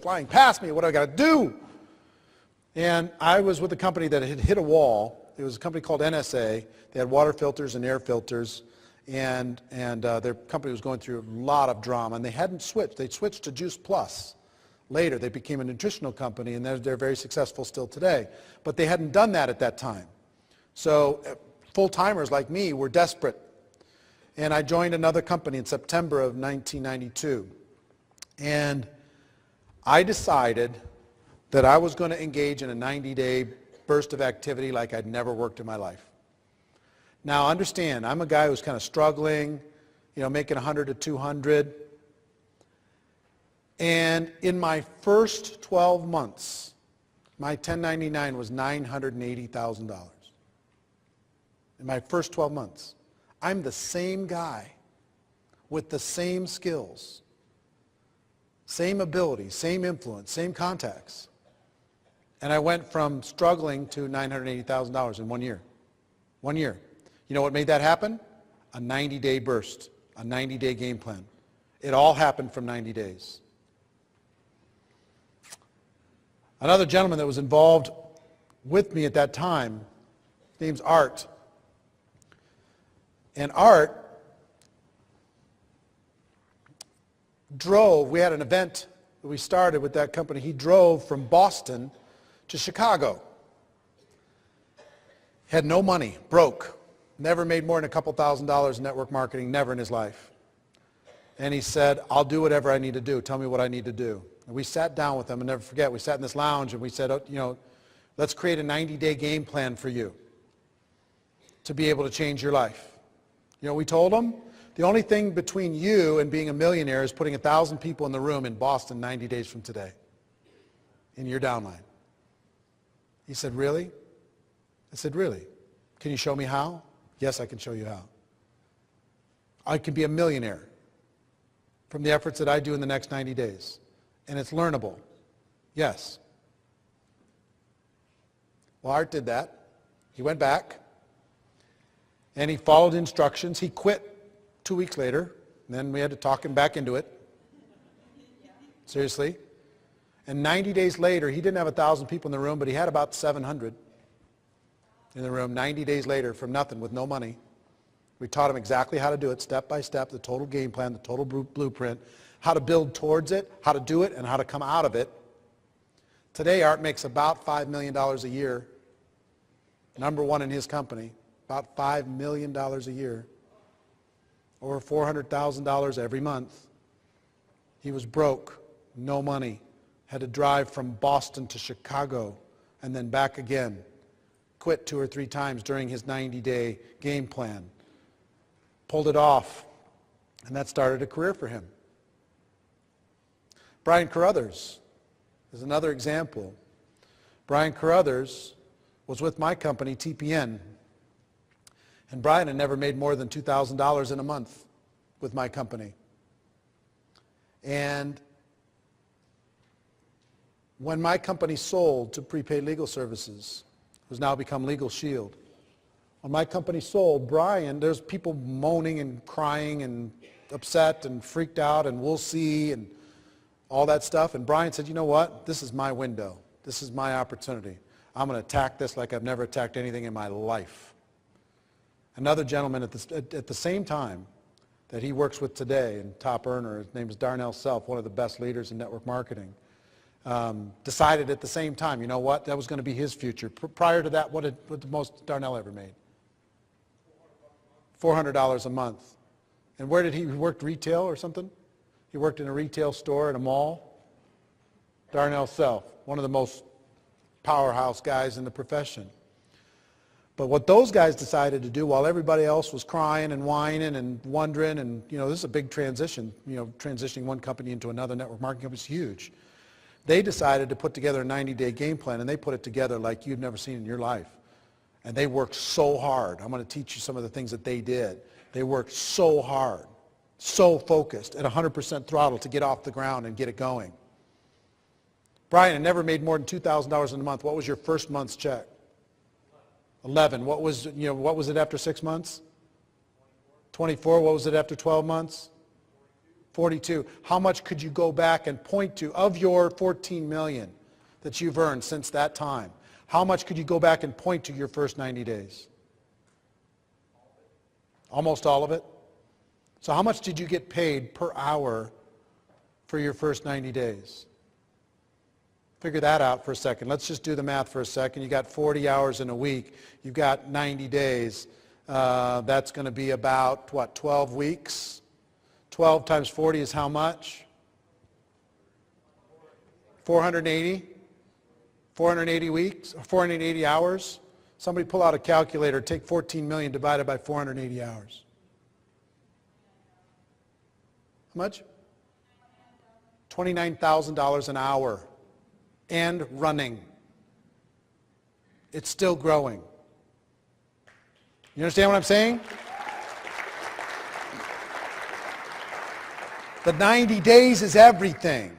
flying past me. What do I got to do? And I was with a company that had hit a wall. It was a company called NSA. They had water filters and air filters. And their company was going through a lot of drama. And they hadn't switched. They'd switched to Juice Plus. Later, they became a nutritional company, and they're very successful still today. But they hadn't done that at that time. So full-timers like me were desperate. And I joined another company in September of 1992. And I decided that I was going to engage in a 90-day burst of activity like I'd never worked in my life. Now, understand, I'm a guy who's kind of struggling, making 100 to 200. And in my first 12 months, my 1099 was $980,000. In my first 12 months. I'm the same guy with the same skills, same abilities, same influence, same contacts. And I went from struggling to $980,000 in 1 year. 1 year. You know what made that happen? A 90-day burst, a 90-day game plan. It all happened from 90 days. Another gentleman that was involved with me at that time, his name's Art. And Art drove, we had an event that we started with that company. He drove from Boston to Chicago. Had no money, broke, never made more than a couple $1,000s in network marketing, never in his life. And he said, I'll do whatever I need to do. Tell me what I need to do. And we sat down with him, and never forget, we sat in this lounge and we said, let's create a 90-day game plan for you to be able to change your life. You know what we told him? The only thing between you and being a millionaire is putting 1,000 people in the room in Boston 90 days from today in your downline. He said, really? I said, really? Can you show me how? Yes, I can show you how. I can be a millionaire from the efforts that I do in the next 90 days. And it's learnable. Yes. Well, Art did that. He went back. And he followed instructions. He quit 2 weeks later. And then we had to talk him back into it. Seriously. And 90 days later, he didn't have 1,000 people in the room, but he had about 700 in the room 90 days later from nothing, with no money. We taught him exactly how to do it, step by step, the total game plan, the total blueprint, how to build towards it, how to do it, and how to come out of it. Today, Art makes about $5 million a year, number one in his company. About $5 million a year, or $400,000 every month. He was broke, no money, had to drive from Boston to Chicago and then back again. Quit 2 or 3 times during his 90-day game plan. Pulled it off, and that started a career for him. Brian Carruthers is another example. Brian Carruthers was with my company, TPN. And Brian had never made more than $2,000 in a month with my company. And when my company sold to Prepaid Legal Services, who's now become Legal Shield, when my company sold, Brian, there's people moaning and crying and upset and freaked out and we'll see and all that stuff. And Brian said, you know what? This is my window. This is my opportunity. I'm going to attack this like I've never attacked anything in my life. Another gentleman at the same time that he works with today, and top earner, his name is Darnell Self, one of the best leaders in network marketing, decided at the same time, you know what, that was going to be his future. Prior to that, what the most Darnell ever made? $400 a month. And where did he work? Retail or something? He worked in a retail store in a mall. Darnell Self, one of the most powerhouse guys in the profession. But what those guys decided to do while everybody else was crying and whining and wondering, and this is a big transition, transitioning one company into another network marketing company is huge. They decided to put together a 90-day game plan, and they put it together like you've never seen in your life. And they worked so hard. I'm going to teach you some of the things that they did. They worked so hard, so focused, at 100% throttle to get off the ground and get it going. Brian had never made more than $2,000 in a month. What was your first month's check? 11. What was it after 6 months? 24. What was it after 12 months? 42. How much could you go back and point to of your 14 million that you've earned since that time? How much could you go back and point to your first 90 days? Almost all of it? So how much did you get paid per hour for your first 90 days? Figure that out for a second. Let's just do the math for a second. You got 40 hours in a week. You've got 90 days. That's going to be about, what, 12 weeks? 12 times 40 is how much? 480? 480 weeks? 480 hours? Somebody pull out a calculator. Take 14 million divided by 480 hours. How much? $29,000 an hour. And running. It's still growing. You understand what I'm saying? The 90 days is everything.